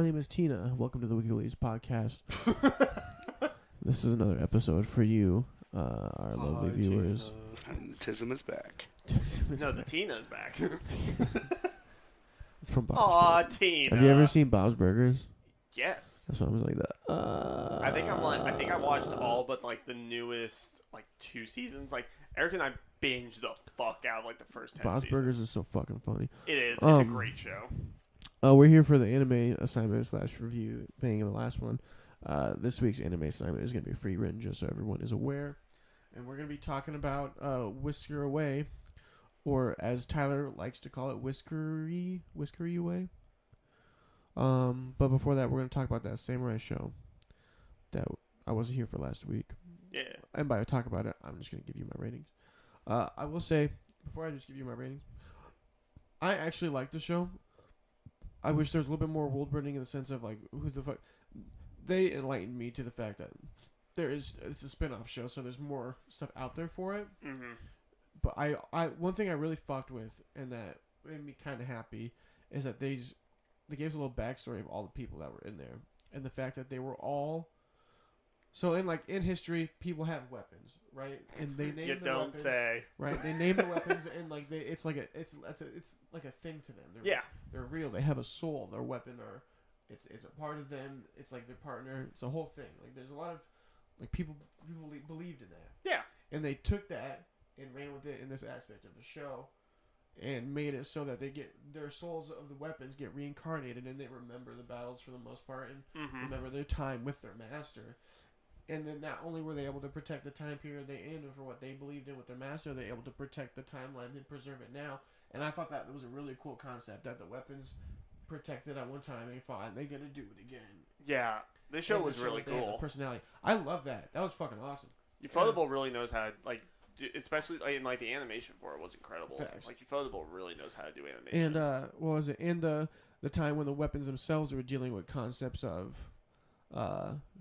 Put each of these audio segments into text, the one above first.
my name is Tina. Welcome to the WikiLeaks podcast. This is another episode for you, our lovely viewers. And Tism is back. No, the Tina's back. It's from Bob's Aw, Burgers. Tina. Have you ever seen Bob's Burgers? Yes. That's what I was like that. I think I watched all but like the newest 2 seasons. Like Eric and I binged the fuck out of like the first 10 Bob's seasons. Burgers is so fucking funny. It is. It's a great show. We're here for the anime assignment / review thing in the last one. This week's anime assignment is going to be free written, just so everyone is aware. And we're going to be talking about Whisker Away, or as Tyler likes to call it, Whiskery Away. But before that, we're going to talk about that samurai show that I wasn't here for last week. Yeah. And by talk about it, I'm just going to give you my ratings. I will say, before I just give you my ratings, I actually like the show. I wish there was a little bit more world building in the sense of like who the fuck. They enlightened me to the fact that it's a spin-off show, so there's more stuff out there for it. Mm-hmm. But I one thing I really fucked with, and that made me kind of happy, is that they gave us a little backstory of all the people that were in there, and the fact that they were all. So in history, people have weapons, right? And they name the weapons. Say. Right, they name the weapons, and like it's like a thing to them. They're real. They have a soul. Their weapon, or it's a part of them. It's like their partner. It's a whole thing. Like there's a lot of like people believed in that. Yeah. And they took that and ran with it in this aspect of the show, and made it so that they get their souls of the weapons get reincarnated, and they remember the battles for the most part, and remember their time with their master. And then not only were they able to protect the time period they in for what they believed in with their master, they were able to protect the timeline and preserve it now. And I thought that was a really cool concept, that the weapons protected at one time, they fought, and they're going to do it again. Yeah, this show was really cool. Personality. I love that. That was fucking awesome. Ufotable really knows how to, like, especially in like the animation for it was incredible. Facts. Like Ufotable really knows how to do animation. And what was it? And the time when the weapons themselves were dealing with concepts of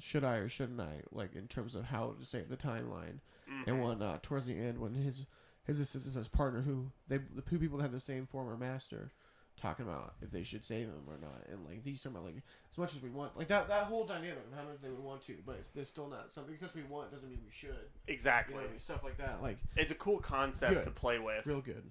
should I or shouldn't I, like in terms of how to save the timeline and whatnot. Towards the end, when his assistant, his partner, the two people that have the same former master, talking about if they should save him or not, and like these talking about like as much as we want, like that whole dynamic of how much they would want to, but there's still not something because we want doesn't mean we should. Exactly. You know, stuff like that. Like it's a cool concept to play with. Real good.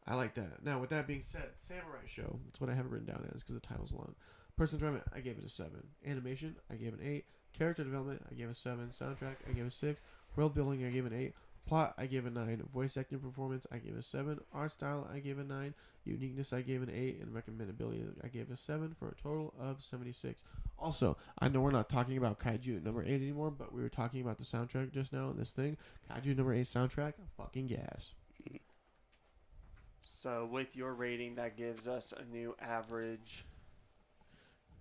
I like that. Now, with that being said, Samurai Show. That's what I have it written down as because the title's long. Personal enjoyment, I gave it a 7. Animation, I gave it an 8. Character development, I gave it a 7. Soundtrack, I gave it a 6. World building, I gave it an 8. Plot, I gave it a 9. Voice acting performance, I gave it a 7. Art style, I gave it a 9. Uniqueness, I gave it an 8. And recommendability, I gave it a 7 for a total of 76. Also, I know we're not talking about Kaiju number 8 anymore, but we were talking about the soundtrack just now in this thing. Kaiju number 8 soundtrack, fucking gas. So with your rating, that gives us a new average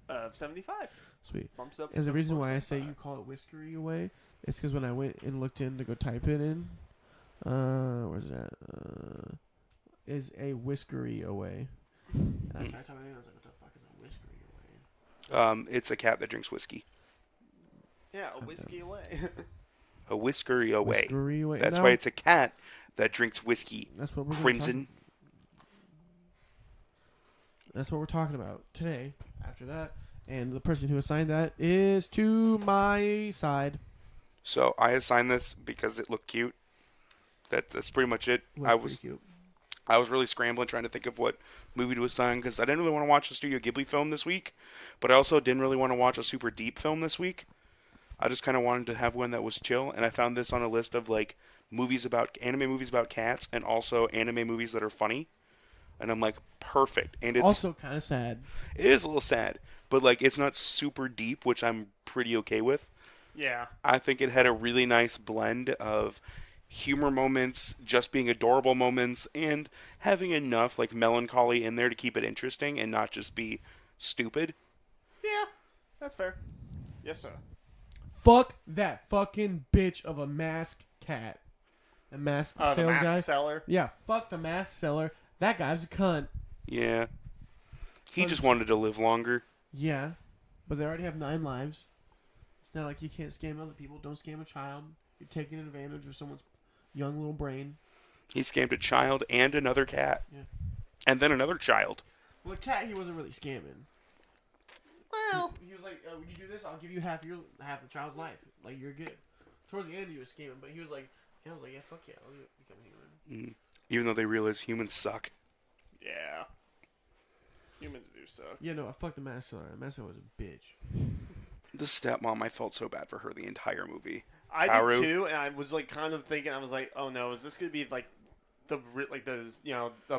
of 75. Sweet. Bumps up. And the reason why I say you call it Whiskery Away is because when I went and looked in to go type it in, where's that? Is a Whiskery Away. I typed it in, I was like, what the fuck is a Whiskery Away? It's a cat that drinks whiskey. Yeah, a whiskey away. A whiskery away. Whiskery Away. That's now, why it's a cat that drinks whiskey. That's what we're Crimson. That's what we're talking about today. After that, and the person who assigned that is to my side. So I assigned this because it looked cute. That's pretty much it. Cute. I was really scrambling trying to think of what movie to assign because I didn't really want to watch a Studio Ghibli film this week, but I also didn't really want to watch a super deep film this week. I just kind of wanted to have one that was chill, and I found this on a list of like anime movies about cats, and also anime movies that are funny. And I'm like, perfect. And it's also kind of sad. It is a little sad, but like it's not super deep, which I'm pretty okay with. Yeah. I think it had a really nice blend of humor moments, just being adorable moments, and having enough like melancholy in there to keep it interesting and not just be stupid. Yeah, that's fair. Yes, sir. Fuck that fucking bitch of a masked cat. The mask sales the mask guy. seller? Yeah, fuck the mask seller. That guy's a cunt. Yeah. He just wanted to live longer. Yeah, but they already have 9 lives. It's not like you can't scam other people. Don't scam a child. You're taking advantage of someone's young little brain. He scammed a child and another cat. Yeah. And then another child. Well, the cat he wasn't really scamming. Well, he was like, "You do this, I'll give you half the child's life. Like you're good." Towards the end, he was scheming, but he was like, "I was like, yeah, fuck yeah, I'll become human." Even though they realize humans suck. yeah. Humans do suck. Yeah, no, I fucked the Master. The Master was a bitch. The stepmom, I felt so bad for her the entire movie. I Haru. did too, and I was like kind of thinking, I was like, oh no, is this gonna be like the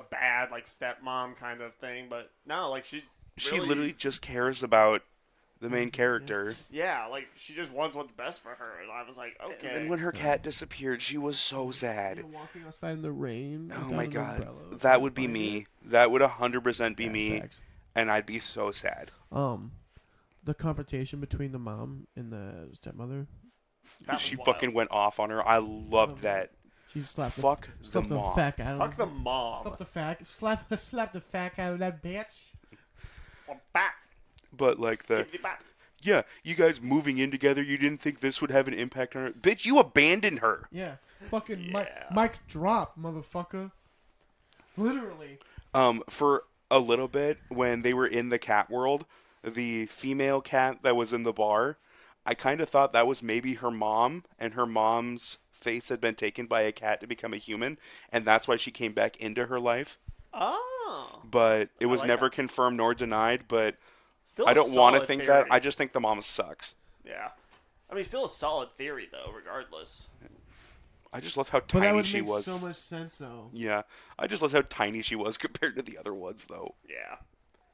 bad like stepmom kind of thing? But no, like she Literally just cares about the main character. yeah, like she just wants what's best for her, and I was like, okay. And then when her cat disappeared, she was so sad. You're walking outside in the rain. Oh without my an god, umbrella, that would be find me. it. That would 100% be Yeah, me, facts. and I'd be so sad. The confrontation between the mom and the stepmother. That was She wild. fucking went off on her. I loved that. She slapped Fuck the, the slapped the mom. fact out of Fuck the him. mom. Slap the fact out of that bitch. Back. But like the Skippity bop. yeah, you guys moving in together. You didn't think this would have an impact on her, bitch. You abandoned her. Yeah. Fucking Yeah. mic drop, motherfucker. Literally. For a little bit when they were in the cat world, the female cat that was in the bar, I kind of thought that was maybe her mom, and her mom's face had been taken by a cat to become a human, and that's why she came back into her life. Oh. But it I was like never that. confirmed nor denied. But Still I a don't want to solid think theory. that. I just think the mom sucks. Yeah. I mean, still a solid theory, though, regardless. I just love how But that tiny would she make was. so much sense, though. Yeah, I just love how tiny she was compared to the other ones, though. Yeah.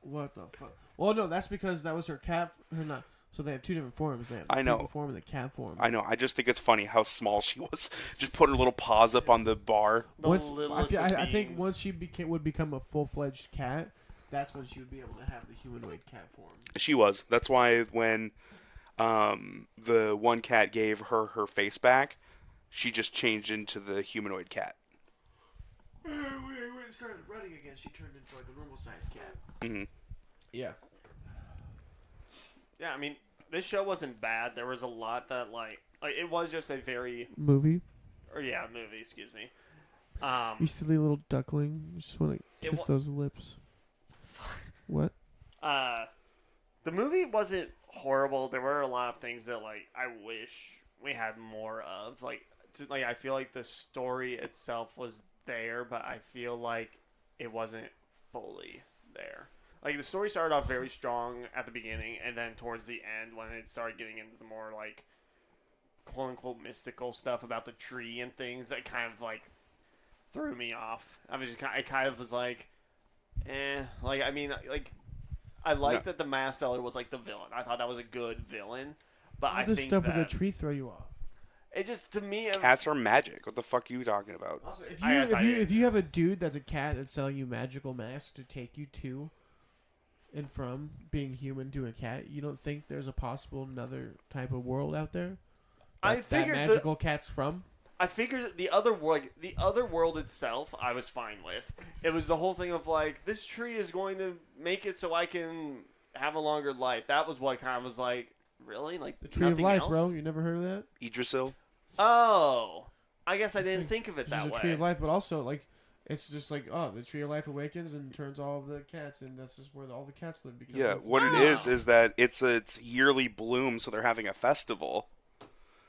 What the fuck? Well, no, that's because that was her cat. Her not. So they have two different forms. They have the I know. people form and the cat form. I know. I just think it's funny how small she was. Just putting her little paws up on the bar. The Once, littlest of I think beings. once she would become a full-fledged cat, that's when she would be able to have the humanoid cat form. She was. That's why when the one cat gave her face back, she just changed into the humanoid cat. When it started running again, she turned into like a normal-sized cat. Hmm. Yeah. Yeah, I mean, this show wasn't bad. There was a lot that, like it was just a very... Movie. movie, excuse me. You silly little duckling. You just want to It kiss wa- those lips. What? The movie wasn't horrible. There were a lot of things that, like, I wish we had more of. Like, I feel like the story itself was there, but I feel like it wasn't fully there. Like, the story started off very strong at the beginning, and then towards the end, when it started getting into the more, like, quote-unquote mystical stuff about the tree and things, that kind of, like, threw me off. I kind of was like, like, I mean, like, I like that the mask seller was, like, the villain. I thought that was a good villain, but How I does think stuff that with a tree throw you off? it just, to me, Cats are magic. What the fuck are you talking about? Also, if if you have a dude that's a cat that's selling you magical masks to take you to and from being human to a cat, you don't think there's a possible another type of world out there? I That figured magical cat's from? I figured the other world itself, I was fine with. It was the whole thing of like, this tree is going to make it so I can have a longer life. That was what kind of was like, really? Like The tree of nothing life, else? bro. You never heard of that? Idrisil? Oh, I guess I didn't think of it It's that just way. a tree of life, but also like it's just like the tree of life awakens and turns all of the cats, and that's just where all the cats live. Because Yeah, it's- what it Wow. is that it's yearly bloom, so they're having a festival.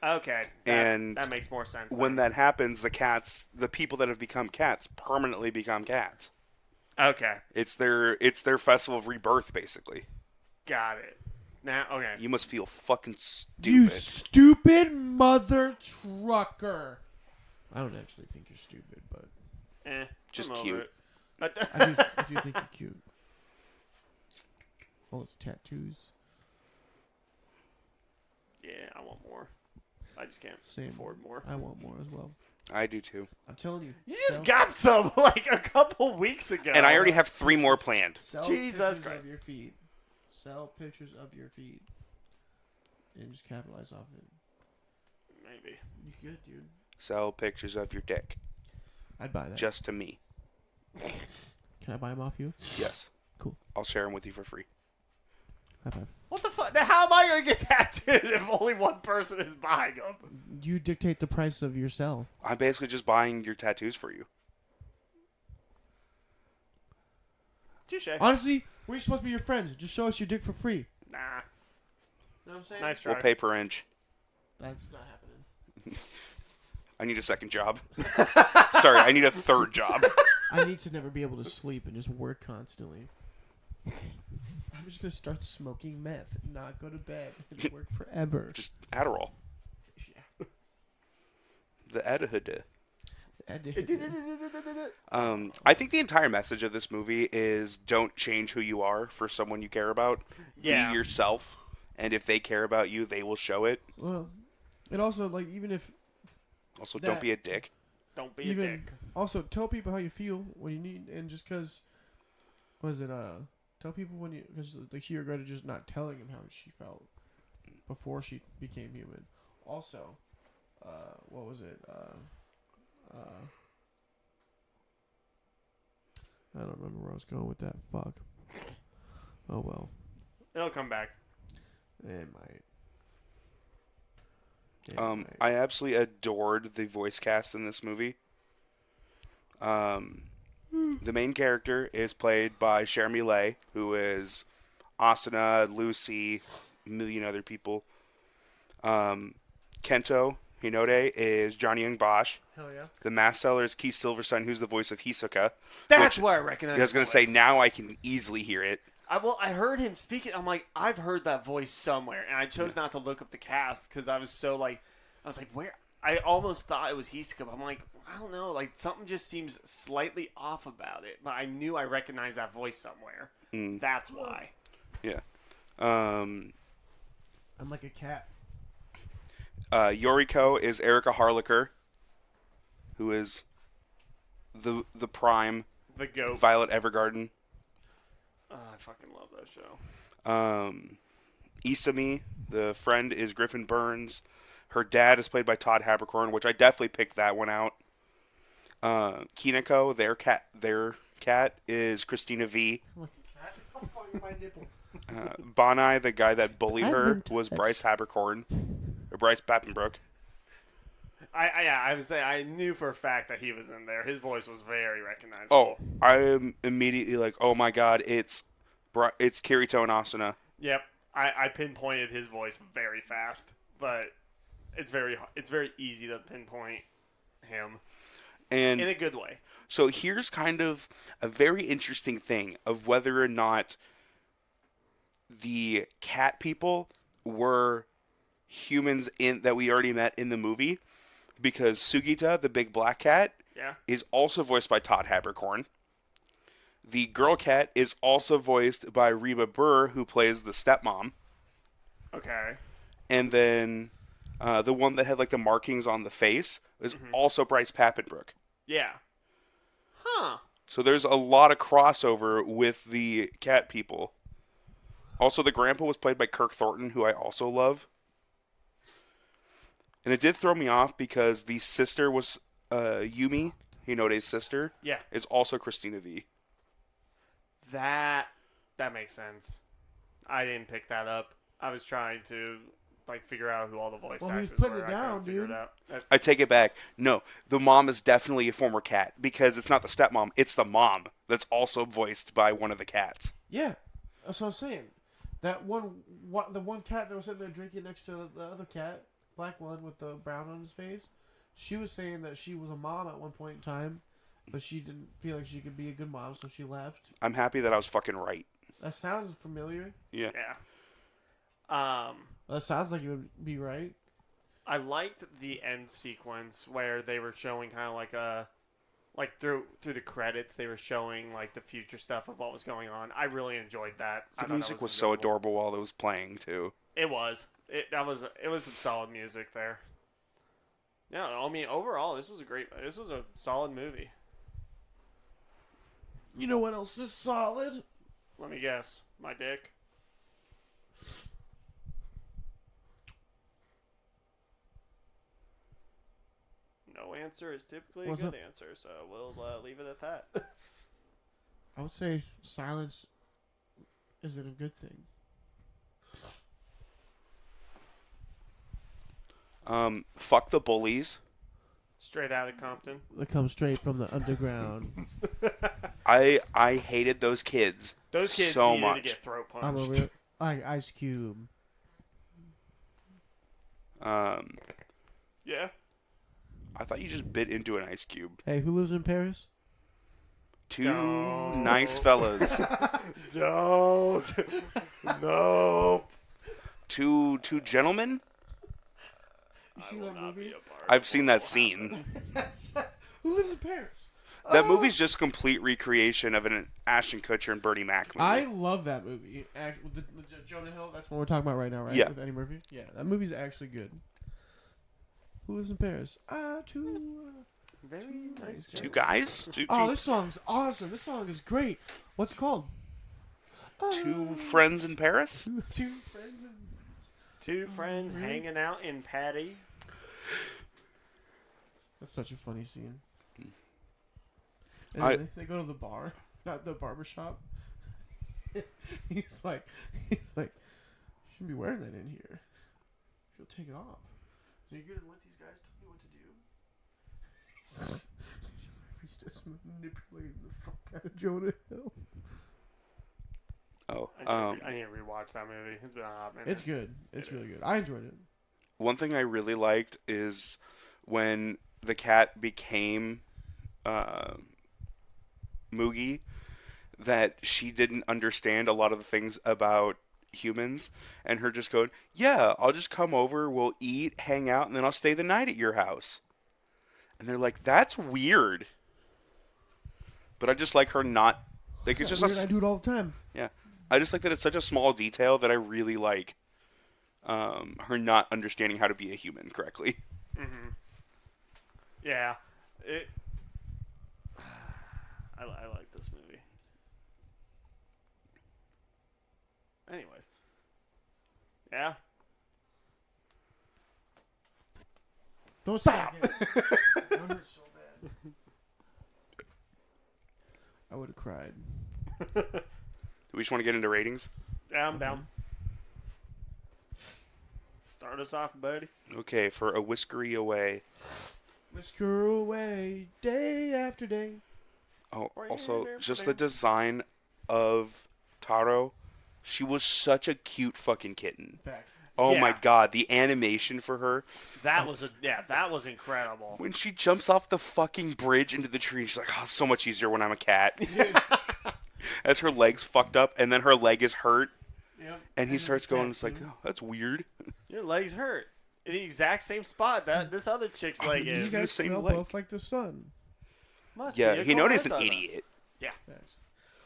Okay, And that makes more sense. When then. that happens, the people that have become cats permanently become cats. Okay, It's their festival of rebirth, basically. got it. Now, okay. You must feel fucking You stupid. stupid mother trucker. I don't actually think you're stupid, but Just I'm over cute. it. I do think you're cute. All those tattoos. Yeah, I want more. I just can't Same. afford more. I want more as well. I do too. I'm telling you. You just got some like a couple weeks ago. And I already have 3 more planned. Sell Jesus pictures Christ. of your feet. Sell pictures of your feet. And just capitalize off it. Maybe. You good, dude. Sell pictures of your dick. I'd buy that. Just to me. Can I buy them off you? Yes. Cool. I'll share them with you for free. High five. What the fuck? Now, how am I gonna get tattoos if only one person is buying them? You dictate the price of your sell. I'm basically just buying your tattoos for you. Touche. Honestly, we're supposed to be your friends. Just show us your dick for free. Nah. You know what I'm saying? Nice try. We'll pay per inch. That's not happening. I need a second job. Sorry, I need a third job. I need to never be able to sleep and just work constantly. I'm just gonna start smoking meth, not go to bed, and work forever. Just Adderall. Yeah. The Adderall. I I think the entire message of this movie is don't change who you are for someone you care about. Yeah. Be yourself, and if they care about you, they will show it. Well, and also like even if Also, That- don't be a dick. Don't be even a dick. also tell people how you feel when you need, and just because was it tell people when you because like she regretted just not telling him how she felt before she became human. Also, what was it? I don't remember where I was going with that. Fuck. Oh well. It'll come back. It might. I absolutely adored the voice cast in this movie. The main character is played by Jeremy Lay, who is Asuna, Lucy, a million other people. Kento Hinode is Johnny Young Bosch. Hell yeah. The mask seller is Keith Silverstein, who's the voice of Hisoka. That's where I recognize. I was going to say, now I can easily hear it. I heard him speaking. I'm like, I've heard that voice somewhere, and I chose not to look up the cast because I was so like, I was like, where? I almost thought it was Hisoka, but I'm like, I don't know, like something just seems slightly off about it. But I knew I recognized that voice somewhere. That's why. Yeah. I'm like a cat. Yoriko is Erica Harlicker, who is the prime The goat. Violet Evergarden. I fucking love that show. Isami, the friend, is Griffin Burns. Her dad is played by Todd Haberkorn, which I definitely picked that one out. Kineko, their cat is Christina V. I'm like a cat. I'm fucking my nipple. Bonai, the guy that bullied I've her, been was touched. Bryce Haberkorn. Or Bryce Pappenbrook. I would say I knew for a fact that he was in there. His voice was very recognizable. Oh, I'm immediately like, oh my god, it's Kirito and Asuna. Yep. I pinpointed his voice very fast, but it's very easy to pinpoint him And in a good way. so here's kind of a very interesting thing of whether or not the cat people were humans that we already met in the movie, because Sugita, the big black cat, Yeah. is also voiced by Todd Haberkorn. The girl cat is also voiced by Reba Burr, who plays the stepmom. Okay. And then the one that had like the markings on the face is also Bryce Pappenbrook. Yeah. Huh. So there's a lot of crossover with the cat people. Also, the grandpa was played by Kirk Thornton, who I also love. And it did throw me off because the sister was Yumi, Hinode's sister, Yeah. is also Christina V. That makes sense. I didn't pick that up. I was trying to like figure out who all the voice Well, he was actors putting were. it I couldn't down, figure dude. it out. I take it back. No, the mom is definitely a former cat because it's not the stepmom, it's the mom that's also voiced by one of the cats. Yeah, that's what I'm saying. That the one cat that was sitting there drinking next to the other cat, black one with the brown on his face, she was saying that she was a mom at one point in time, but she didn't feel like she could be a good mom, so she left. I'm happy that I was fucking right. That sounds familiar. Yeah. Yeah. That sounds like it would be right. I liked the end sequence where they were showing kind of like a, like through the credits they were showing like the future stuff of what was going on. I really enjoyed that. I The thought music that was so enjoyable. adorable while it was playing too. It was. It was some solid music there. Yeah, I mean overall this was a solid movie. You know what else is solid? Let me guess. My dick. No answer is typically What's a good up? answer, so we'll leave it at that. I would say silence isn't a good thing. Fuck the bullies. Straight out of Compton. That comes straight from the underground. I hated those kids Those kids so needed much. to get throat I'm punched. over it. Like Ice Cube. Yeah. I thought you just bit into an ice cube. Hey, who lives in Paris? Two Don't. nice fellas. Don't. Nope. Two gentlemen. You seen that movie? I've seen that scene. Who lives in Paris? That movie's just complete recreation of an Ashton Kutcher and Bernie Mac movie. I love that movie. With the Jonah Hill, that's what we're talking about right now, right? Yeah. With Eddie Murphy? Yeah, that movie's actually good. Who lives in Paris? Very nice. Two guys? Oh, this song's awesome. This song is great. What's it called? Two friends in Paris? Two friends. Two friends hanging out in Patty. That's such a funny scene. And then they go to the bar, not the barber shop. he's like, you shouldn't be wearing that in here. You'll take it off. So you're gonna let these guys tell you what to do? He's just manipulating the fuck out of Jonah Hill. Oh, I need to rewatch that movie. It's been a hot minute. It's good. It's really good. I enjoyed it. one thing I really liked is when the cat became Moogie, that she didn't understand a lot of the things about humans, and her just going, yeah, I'll just come over, we'll eat, hang out, and then I'll stay the night at your house. And they're like, that's weird. But I just like her not, like, it's just weird. I do it all the time. yeah. I just like that it's such a small detail that I really like her not understanding how to be a human correctly. Mm-hmm. Yeah. I like this movie. Anyways. Yeah. Don't stop it. That hurt so bad. I would have cried. Do we just want to get into ratings? Yeah, I'm down. Start us off, buddy. Okay, for A Whiskery Away. Whisker away day after day. Oh, also, just the design of Taro. She was such a cute fucking kitten. Fact. Oh Yeah. my god, the animation for her. That was incredible. When she jumps off the fucking bridge into the tree, she's like, oh, so much easier when I'm a cat. As her leg's fucked up, and then her leg is hurt, Yep. and he starts going, it's like, oh, that's weird. Your leg's hurt. In the exact same spot that this other chick's leg You is. the guys same smell leg. both like the sun. Must Yeah, be. he knows he's Cold an Red idiot. Yeah. Thanks.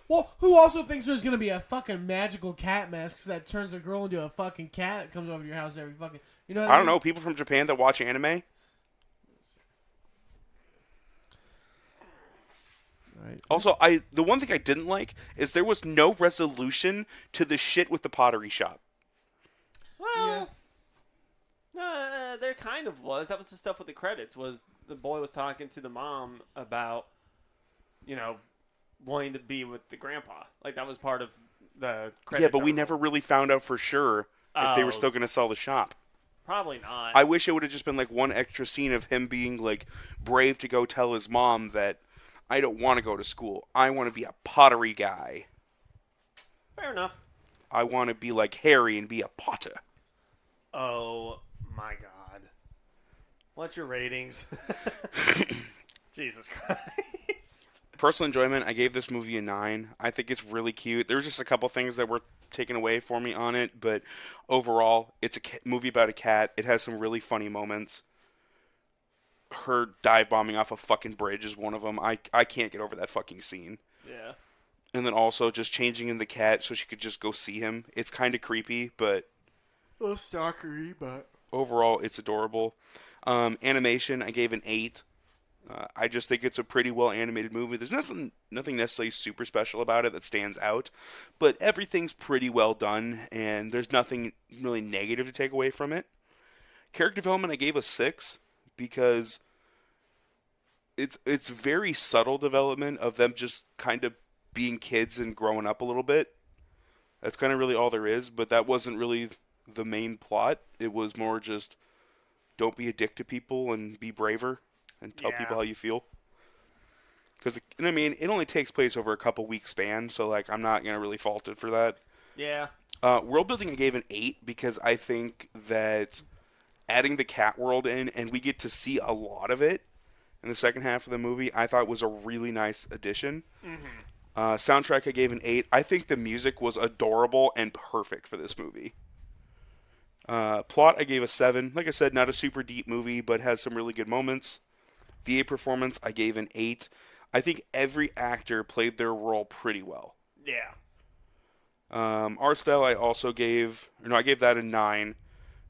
Well, who also thinks there's gonna be a fucking magical cat mask that turns a girl into a fucking cat that comes over to your house every fucking? You know what I I don't mean? know, people from Japan that watch anime? Right. Also, the one thing I didn't like is there was no resolution to the shit with the pottery shop. Well, no, there kind of was. That was the stuff with the credits. Was the boy was talking to the mom about, wanting to be with the grandpa. Like that was part of the credit. Yeah, but we number. never really found out for sure if they were Oh. still going to sell the shop. Probably not. I wish it would have just been like one extra scene of him being like brave to go tell his mom that I don't want to go to school. I want to be a pottery guy. Fair enough. I want to be like Harry and be a potter. Oh my god. What's your ratings? Jesus Christ. Personal enjoyment, I gave this movie a 9. I think it's really cute. There's just a couple things that were taken away for me on it, but overall, it's a movie about a cat. It has some really funny moments. Her dive bombing off a fucking bridge is one of them. I can't get over that fucking scene. Yeah. And then also just changing in the cat so she could just go see him. It's kind of creepy, but A little stalkery, but overall, it's adorable. Animation, I gave an 8. I just think it's a pretty well animated movie. There's nothing necessarily super special about it that stands out, but everything's pretty well done, and there's nothing really negative to take away from it. Character development, I gave a 6 because it's very subtle development of them just kind of being kids and growing up a little bit. That's kind of really all there is, but that wasn't really the main plot. It was more just don't be a dick to people and be braver and tell people how you feel. Because, it only takes place over a couple week span, so, like, I'm not going to really fault it for that. yeah. World building I gave an 8 because I think that adding the cat world in, and we get to see a lot of it in the second half of the movie, I thought was a really nice addition. Soundtrack I gave an 8. I think the music was adorable and perfect for this movie. Plot I gave a 7. Like I said, not a super deep movie, but has some really good moments. VA performance I gave an 8. I think every actor played their role pretty well. Yeah. Art style I gave that a 9.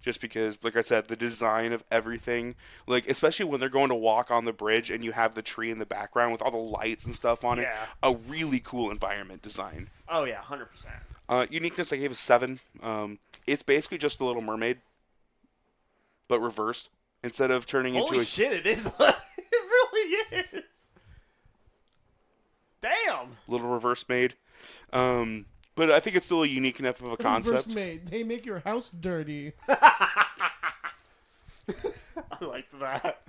Just because, like I said, the design of everything, like especially when they're going to walk on the bridge and you have the tree in the background with all the lights and stuff on it, a really cool environment design. Oh yeah, 100%. Uniqueness I gave a 7. It's basically just the Little Mermaid, but reversed. Instead of turning into Holy shit, it is. It really is. Damn. Little reverse maid. But I think it's still a unique enough of a concept. Reverse maid. They make your house dirty. I like that.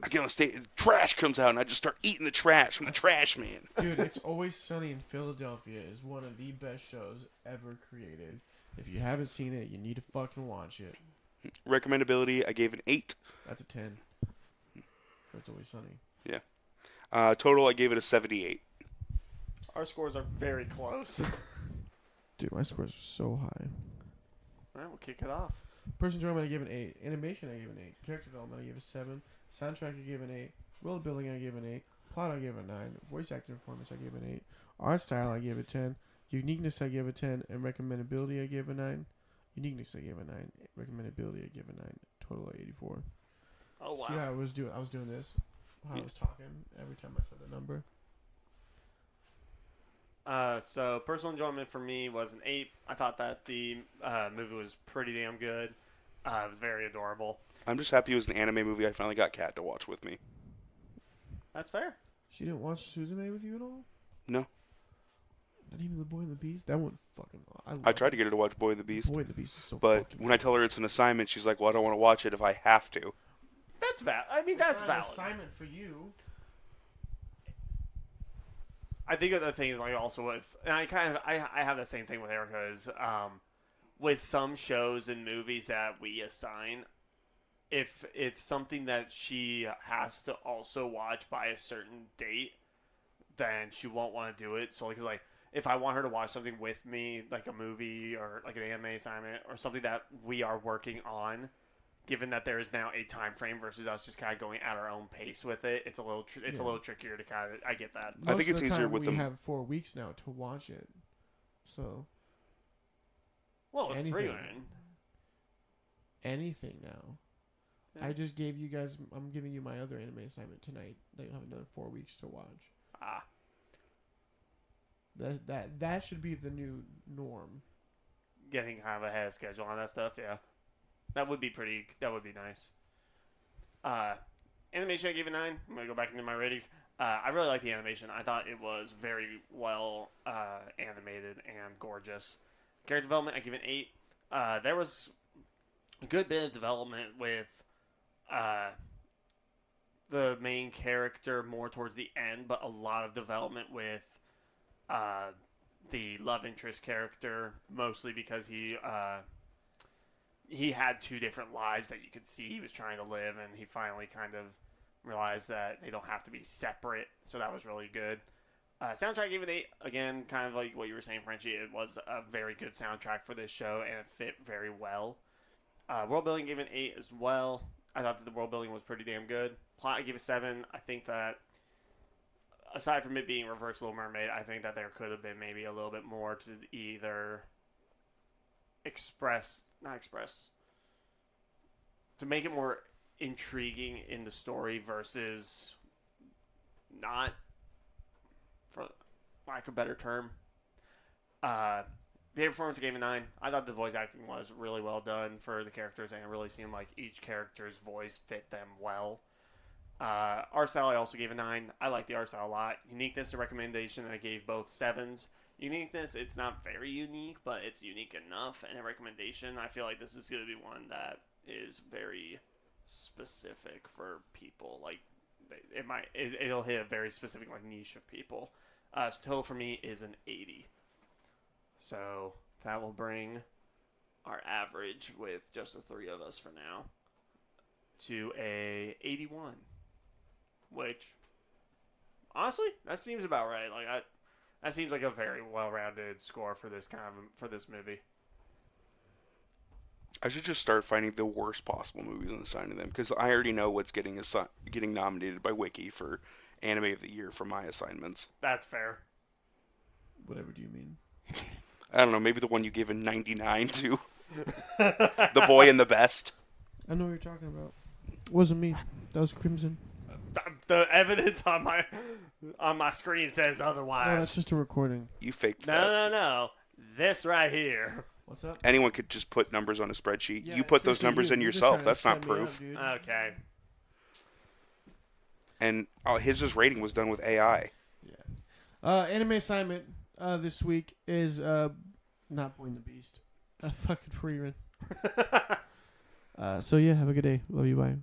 I get on stage, trash comes out, and I just start eating the trash from the trash man. Dude, It's Always Sunny in Philadelphia is one of the best shows ever created. If you haven't seen it, you need to fucking watch it. Recommendability, I gave an 8. That's a 10. For It's Always Sunny. Yeah. Total, I gave it a 78. Our scores are very close. Dude, my scores are so high. All right, we'll kick it off. Person enjoyment, I gave an 8. Animation, I gave an 8. Character development, I gave a 7. Soundtrack, I gave an 8. World building, I gave an 8. Plot, I gave a 9. Voice acting performance, I gave an 8. Art style, I gave a 10. Uniqueness, I gave a 10. And recommendability, I gave a 9. Uniqueness, I gave a 9. Recommendability, I gave a 9. Total, 84. Oh wow. See how I was doing this? How I was talking every time I said a number. So personal enjoyment for me was an 8. I thought that the movie was pretty damn good. It was very adorable. I'm just happy it was an anime movie. I finally got Kat to watch with me. That's fair. She didn't watch Suzume with you at all? No. Not even The Boy and the Beast? That one fucking... I tried to get her to watch Boy and the Beast. Boy and the Beast is so But fucking when I tell her it's an assignment, she's like, well, I don't want to watch it if I have to. That's valid. I mean, that's It's not valid. an assignment for you. I think the thing is like also with, and I have the same thing with Erica is with some shows and movies that we assign, if it's something that she has to also watch by a certain date, then she won't want to do it. So like if I want her to watch something with me, like a movie or like an anime assignment or something that we are working on, given that there is now a time frame versus us just kind of going at our own pace with it, it's a little a little trickier to kind of. I get that. I think it's easier with we them. have 4 weeks now to watch it, so Well, with anything. Freeland, anything now. Yeah. I just gave you guys. I'm giving you my other anime assignment tonight. That you'll have another 4 weeks to watch. That should be the new norm. getting kind of ahead of schedule on that stuff. Yeah, that would be pretty. That would be nice. Animation, I gave a 9. I'm gonna go back into my ratings. I really like the animation. I thought it was very well animated and gorgeous. Character development, I give it an 8. There was a good bit of development with the main character more towards the end, but a lot of development with the love interest character, mostly because he had 2 different lives that you could see he was trying to live, and he finally kind of realized that they don't have to be separate, so that was really good. Soundtrack gave it 8. Again, kind of like what you were saying, Frenchie, it was a very good soundtrack for this show, and it fit very well. World building gave it an 8 as well. I thought that the world building was pretty damn good. Plot, I gave a 7. I think that, aside from it being Reverse Little Mermaid, I think that there could have been maybe a little bit more to either to make it more intriguing in the story versus not, for lack of a better term. The performance I gave a 9. I thought the voice acting was really well done for the characters, and it really seemed like each character's voice fit them well. Art style, I also gave a 9. I like the art style a lot. Uniqueness, a recommendation, I gave both 7s. Uniqueness, it's not very unique, but it's unique enough. And a recommendation, I feel like this is going to be one that is very specific for people. Like, it'll hit a very specific like niche of people. So total for me is an 80. So that will bring our average with just the three of us for now to a 81, which honestly that seems about right. That seems like a very well-rounded score for this movie. I should just start finding the worst possible movies and assigning them, because I already know what's getting nominated by Wiki for Anime of the Year for my assignments. That's fair. Whatever do you mean? I don't know, maybe the one you gave a 99 to. The Boy and the Best. I know what you're talking about. It wasn't me. That was Crimson. The evidence on my screen says Oh, otherwise. that's just a recording. You faked No, that. no. This right here. What's up? Anyone could just put numbers on a spreadsheet. Yeah, you put those especially numbers in You're just yourself. trying to That's not set me proof. up, dude. Okay. And his rating was done with AI. Yeah. Anime assignment this week is not Boy and the Beast. Fucking Freeman. So yeah, have a good day. Love you. Bye.